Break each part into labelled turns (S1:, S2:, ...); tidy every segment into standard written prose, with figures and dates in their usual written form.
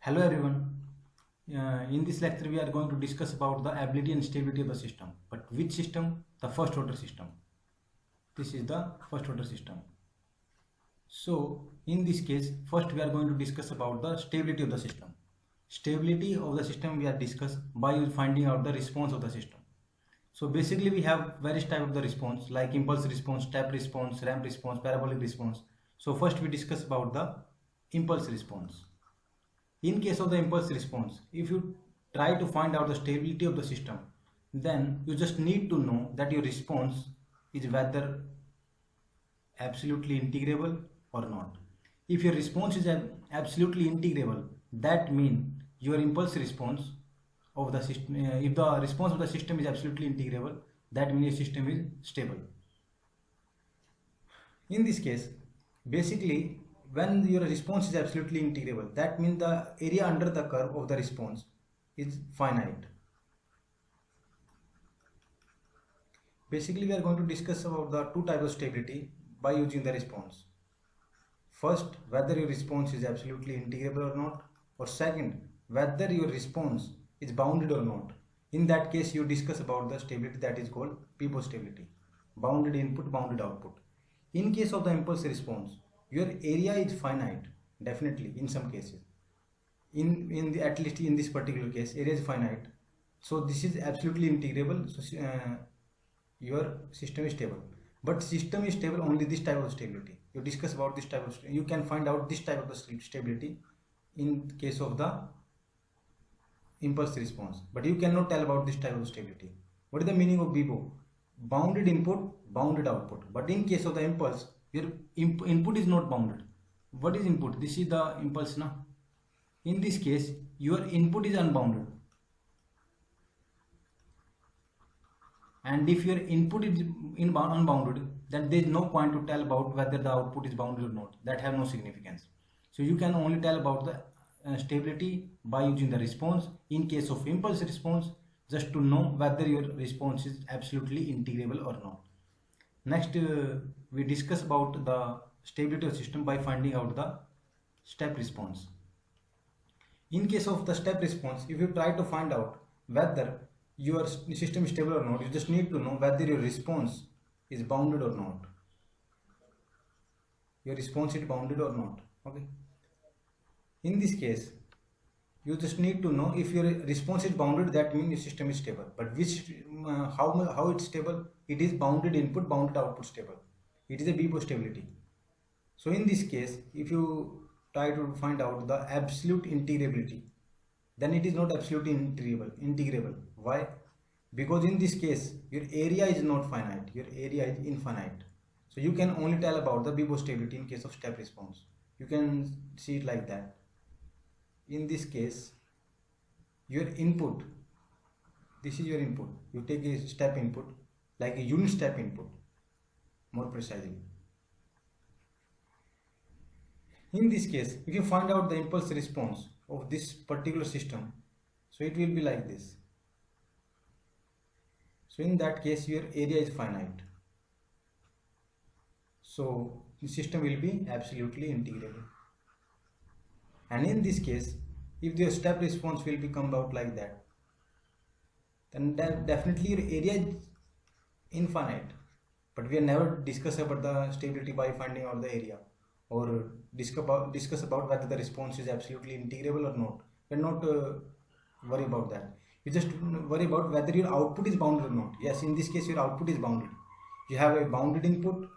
S1: Hello everyone. In this lecture we are going to discuss about the ability and stability of the system. But which system? The first order system. This is the first order system. So in this case, first we are going to discuss about the stability of the system. Stability of the system we are discuss by finding out the response of the system. So basically we have various type of the response like impulse response, step response, ramp response, parabolic response. So first we discuss about the impulse response. In case of the impulse response, if you try to find out the stability of the system, then you just need to know that your response is whether absolutely integrable or not. If your response is absolutely integrable, that means your impulse response of the system, if the response of the system is absolutely integrable, that means your system is stable. In this case, basically, when your response is absolutely integrable, that means the area under the curve of the response is finite. Basically, we are going to discuss about the two types of stability by using the response. First, whether your response is absolutely integrable or not, or second, whether your response is bounded or not. In that case, you discuss about the stability that is called Peepo stability, bounded input, bounded output. In case of the impulse response, your area is finite, definitely in some cases. At least in this particular case, area is finite. So this is absolutely integrable. So your system is stable. But system is stable only this type of stability. You discuss about this type of you can find out this type of the stability in case of the impulse response. But you cannot tell about this type of stability. What is the meaning of BIBO? Bounded input, bounded output. But in case of the impulse, your input is not bounded. What is input? This is the impulse now. In this case, your input is unbounded. And if your input is unbounded, then there is no point to tell about whether the output is bounded or not. That have no significance. So you can only tell about the stability by using the response. In case of impulse response, just to know whether your response is absolutely integrable or not. Next, we discuss about the stability of system by finding out the step response. In case of the step response, if you try to find out whether your system is stable or not, you just need to know whether your response is bounded or not. Your response is bounded or not. Okay. In this case, you just need to know if your response is bounded, that means your system is stable. But how it's stable? It is bounded input, bounded output stable. It is a BIBO stability. So in this case, if you try to find out the absolute integrability, then it is not absolutely integrable. Why? Because in this case, your area is not finite, your area is infinite. So you can only tell about the BIBO stability in case of step response. You can see it like that. In this case, your input, this is your input. You take a step input, like a unit step input, more precisely. In this case, if you find out the impulse response of this particular system, so it will be like this. So in that case, your area is finite. So the system will be absolutely integrable. And in this case, if the step response will become out like that, then definitely your area is infinite. But we have never discussed about the stability by finding out the area, or discuss about whether the response is absolutely integrable or not. We're not worry about that. You just worry about whether your output is bounded or not. Yes, in this case your output is bounded. You have a bounded input,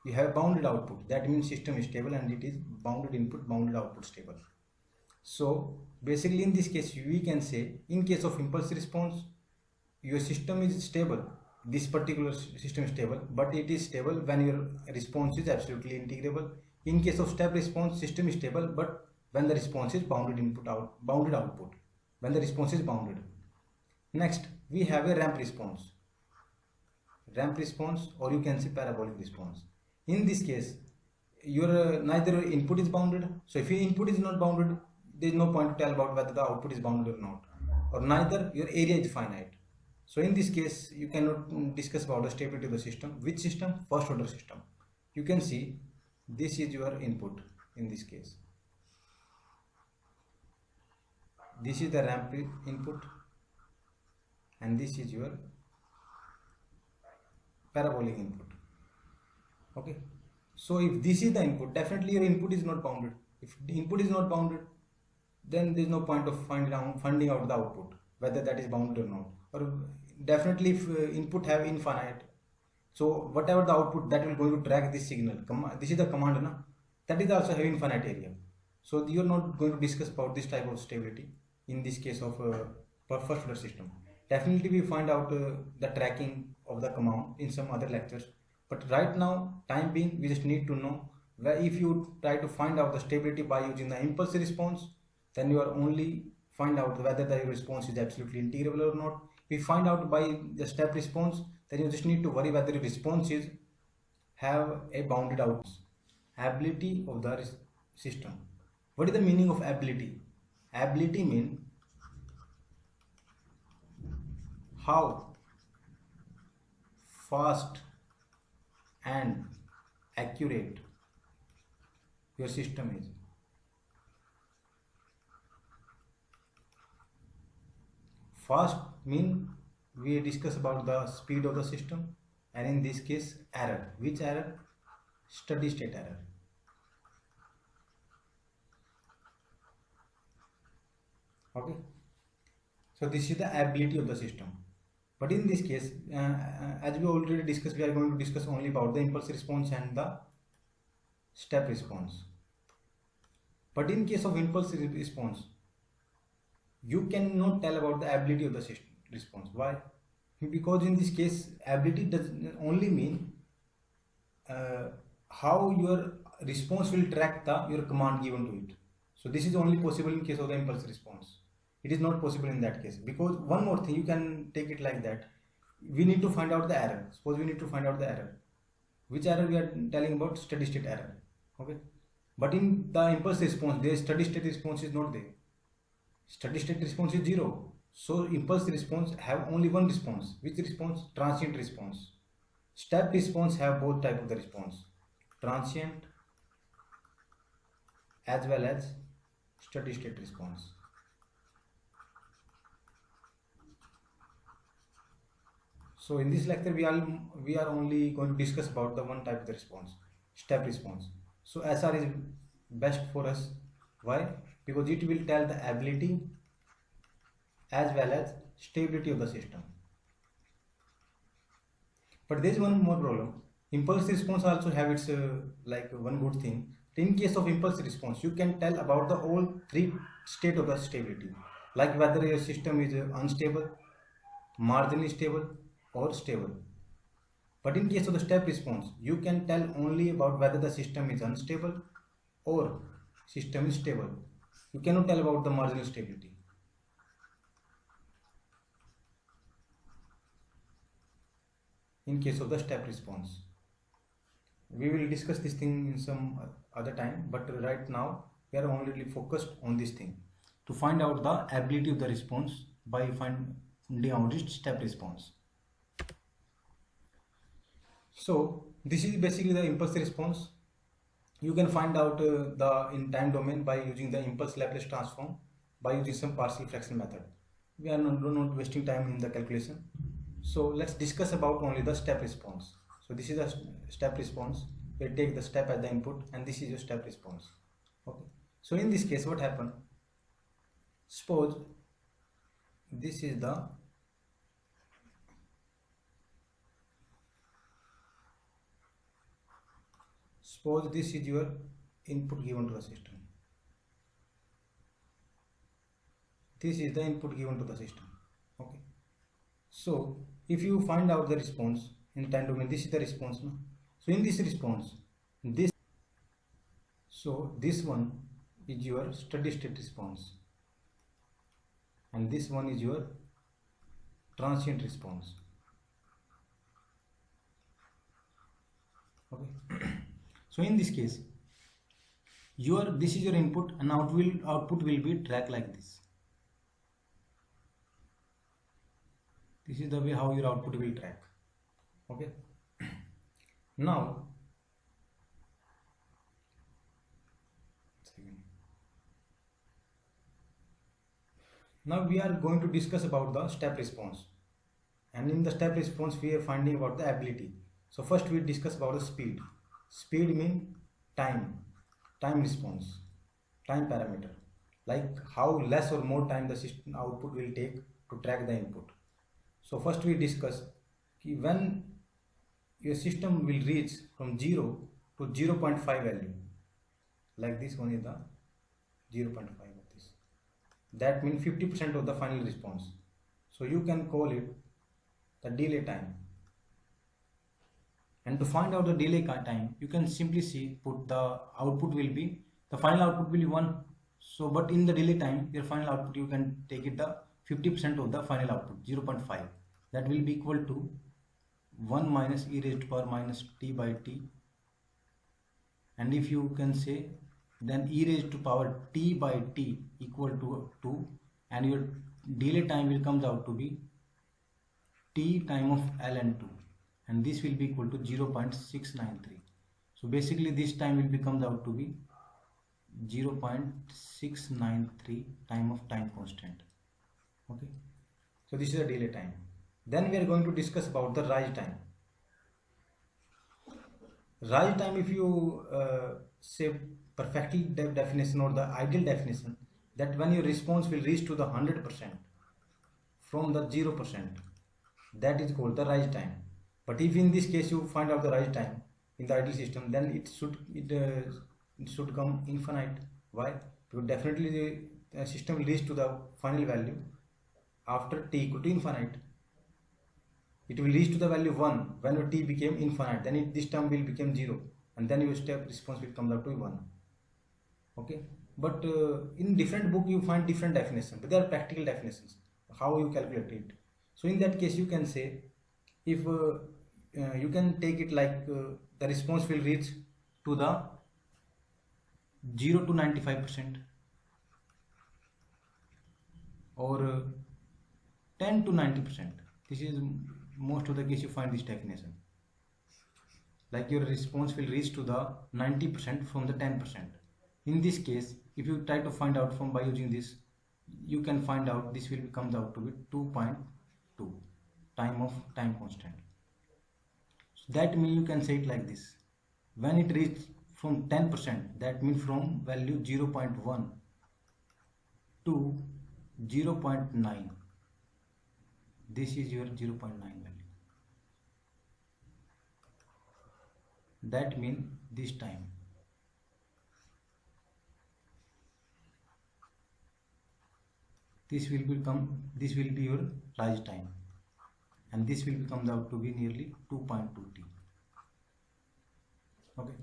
S1: you have bounded output. That means system is stable and it is bounded input, bounded output stable. So basically in this case we can say, in case of impulse response, your system is stable. This particular system is stable, but it is stable when your response is absolutely integrable. In case of step response, system is stable, but when the response is bounded input out, bounded output, when the response is bounded. Next, we have a ramp response. Ramp response, or you can say parabolic response. In this case, your neither input is bounded. So if your input is not bounded, there is no point to tell about whether the output is bounded or not. Or neither your area is finite. So in this case, you cannot discuss about the stability of the system. Which system? First order system. You can see this is your input in this case. this is the ramp input, and this is your parabolic input. Okay, so if this is the input, definitely your input is not bounded. If the input is not bounded, then there is no point of finding out the output, whether that is bounded or not. Or definitely if input have infinite, so whatever the output, that will going to track this signal. This is the command, na? That is also having infinite area. So you are not going to discuss about this type of stability in this case of first order system. Definitely we find out the tracking of the command in some other lectures. But right now, time being, we just need to know where if you try to find out the stability by using the impulse response, then you are only find out whether the response is absolutely integrable or not. If you find out by the step response, then you just need to worry whether the response is have a bounded outputs. Ability of the system. What is the meaning of ability? Ability means how fast and accurate your system is. Fast mean we discuss about the speed of the system, and in this case error. Which error? Steady state error. Okay, so this is the ability of the system. But in this case, as we already discussed, we are going to discuss only about the impulse response and the step response. But in case of impulse response, you cannot tell about the ability of the system response. Why? Because in this case, ability does only mean how your response will track your command given to it. So this is only possible in case of the impulse response. It is not possible in that case, because one more thing, you can take it like that. We need to find out the error. Suppose we need to find out the error. Which error we are telling about? Steady state error. Okay, but in the impulse response, the steady state response is not there. Steady state response is 0. So impulse response have only one response. Which response? Transient response. Step response have both type of the response, transient as well as steady state response. So in this lecture we are only going to discuss about the one type of the response, step response. So SR is best for us. Why? Because it will tell the ability as well as stability of the system. But there is one more problem. Impulse response also have its like one good thing. In case of impulse response, you can tell about the all three state of the stability, like whether your system is unstable, marginally stable, or stable. But in case of the step response, you can tell only about whether the system is unstable or system is stable. You cannot tell about the marginal stability. In case of the step response, we will discuss this thing in some other time, but right now we are only focused on this thing to find out the ability of the response by finding out its step response. So this is basically the impulse response. You can find out in time domain by using the impulse Laplace transform, by using some partial fraction method. We are not wasting time in the calculation. So let's discuss about only the step response. So this is the step response. We take the step as the input, and this is your step response. Okay. So in this case, what happened? Suppose this is the your input given to the system. This is the input given to the system. Okay. So if you find out the response in time domain, this is the response. No? So in this response, this one is your steady state response, and this one is your transient response. Okay. So in this case, this is your input, and output will be tracked like this. This is the way how your output will track. Okay. Now Now we are going to discuss about the step response, and in the step response we are finding about the ability. So first we discuss about the speed. Speed mean time response, time parameter, like how less or more time the system output will take to track the input. So first we discuss when your system will reach from 0 to 0.5 value, like this one is the 0.5 of this. That means 50% of the final response. So you can call it the delay time. And to find out the delay time, you can simply see put the output will be, the final output will be 1. So but in the delay time, your final output you can take it the 50% of the final output, 0.5. That will be equal to 1 minus e raised to power minus t by t. And if you can say, then e raised to power t by t equal to 2, and your delay time will comes out to be t time of ln2, and this will be equal to 0.693. So basically this time will becomes out to be 0.693 time of time constant. Okay, so this is the delay time. Then we are going to discuss about the rise time. Rise time, if you say perfectly definition or the ideal definition, that when your response will reach to the 100% from the 0%, that is called the rise time. But if in this case you find out the rise time in the ideal system, then it should come infinite. Why? Because definitely the system will reach to the final value after t equal to infinite. It will reach to the value 1 when your t became infinite, then this term will become 0, and then your step response will come out to 1. Okay, but in different book you find different definitions, but they are practical definitions how you calculate it. So in that case you can say, if you can take it like the response will reach to the 0 to 95%, or 10 to 90%. This is most of the case you find this definition, like your response will reach to the 90% from the 10%. In this case, if you try to find out from by using this, you can find out this will comes out to be 2.2 time of time constant. So that means you can say it like this: when it reaches from 10%, that means from value 0.1 to 0.9, this is your 0.9 value. That means this time. This will be your rise time, and this will become out to be nearly 2.2 t. Okay.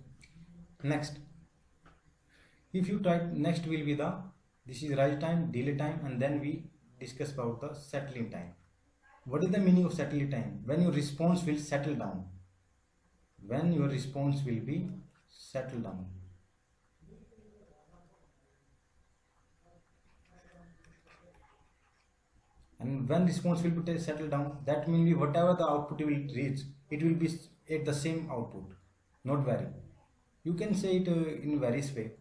S1: Next, if you try, next will be this is rise time, delay time, and then we discuss about the settling time. What is the meaning of settling time? When your response will settle down. When your response will be settled down. And when response will be settled down, that means whatever the output you will reach, it will be at the same output, not vary. You can say it in various way,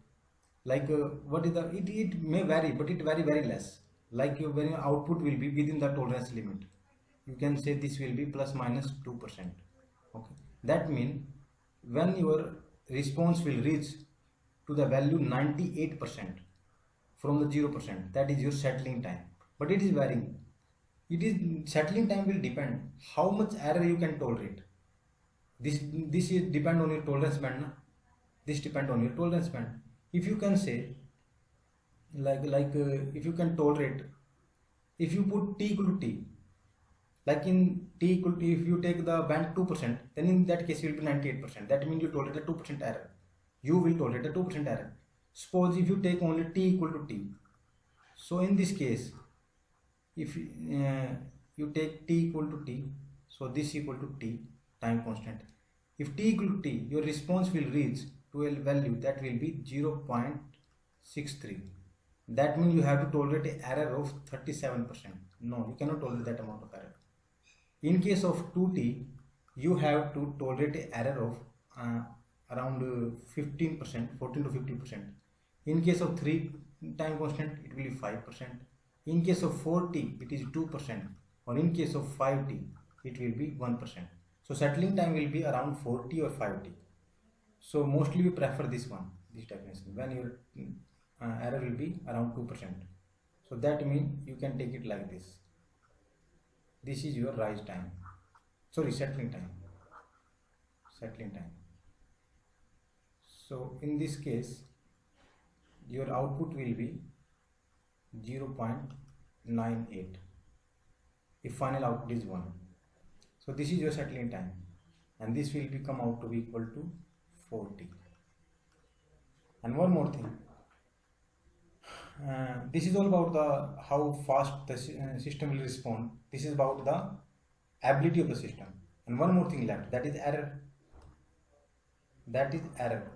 S1: like what is the it may vary, but it very less. Like when your output will be within the tolerance limit, you can say this will be plus minus 2%. Okay, that means when your response will reach to the value 98% from the 0%, that is your settling time. But it is varying. It is settling time will depend how much error you can tolerate. This is depend on your tolerance band. This depend on your tolerance band. If you can say if you can tolerate, if you put t equal to t, like in t equal to, if you take the band 2%, then in that case you will be 98%. That means you tolerate a 2% error. You will tolerate a 2% error. Suppose if you take only t equal to t. So in this case, if you take t equal to t, so this equal to t time constant. If t equal to t, your response will reach to a value that will be 0.63. That means you have to tolerate an error of 37%. No, you cannot tolerate that amount of error. In case of 2t, you have to tolerate an error of around 15%, 14 to 15%. In case of 3 time constant, it will be 5%. In case of 4t, it is 2%, or in case of 5t, it will be 1%. So settling time will be around 4t or 5t. So mostly we prefer this one, this definition, when your error will be around 2%. So that means you can take it like this. This is your rise time. Sorry, settling time. Settling time. So in this case, your output will be 0.98 if final output is 1. So this is your settling time, and this will come out to be equal to 40. And one more thing, this is all about the how fast the system will respond. This is about the ability of the system. And one more thing left, that is error. That is error.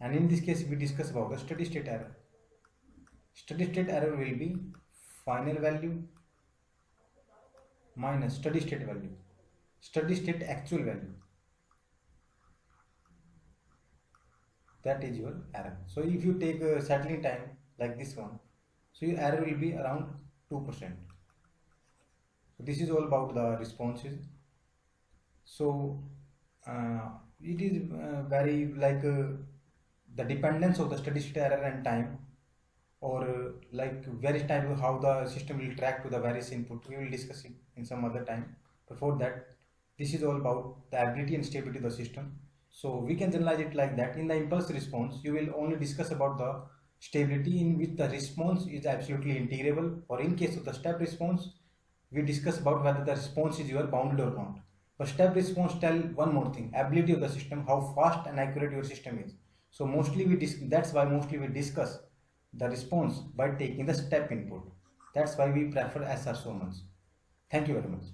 S1: And in this case we discuss about the steady state error. Steady state error will be final value minus steady state value, steady state actual value. That is your error. So if you take a settling time like this one, so your error will be around 2%. So this is all about the responses. So it is very like the dependence of the steady state error and time, or like various type of how the system will track to the various input. We will discuss it in some other time. Before that, this is all about the ability and stability of the system. So we can generalize it like that. In the impulse response, you will only discuss about the stability in which the response is absolutely integrable, or in case of the step response, we discuss about whether the response is your bounded or not. But step response tell one more thing, ability of the system, how fast and accurate your system is. So mostly that's why mostly we discuss the response by taking the step input. That's why we prefer SR so much. Thank you very much.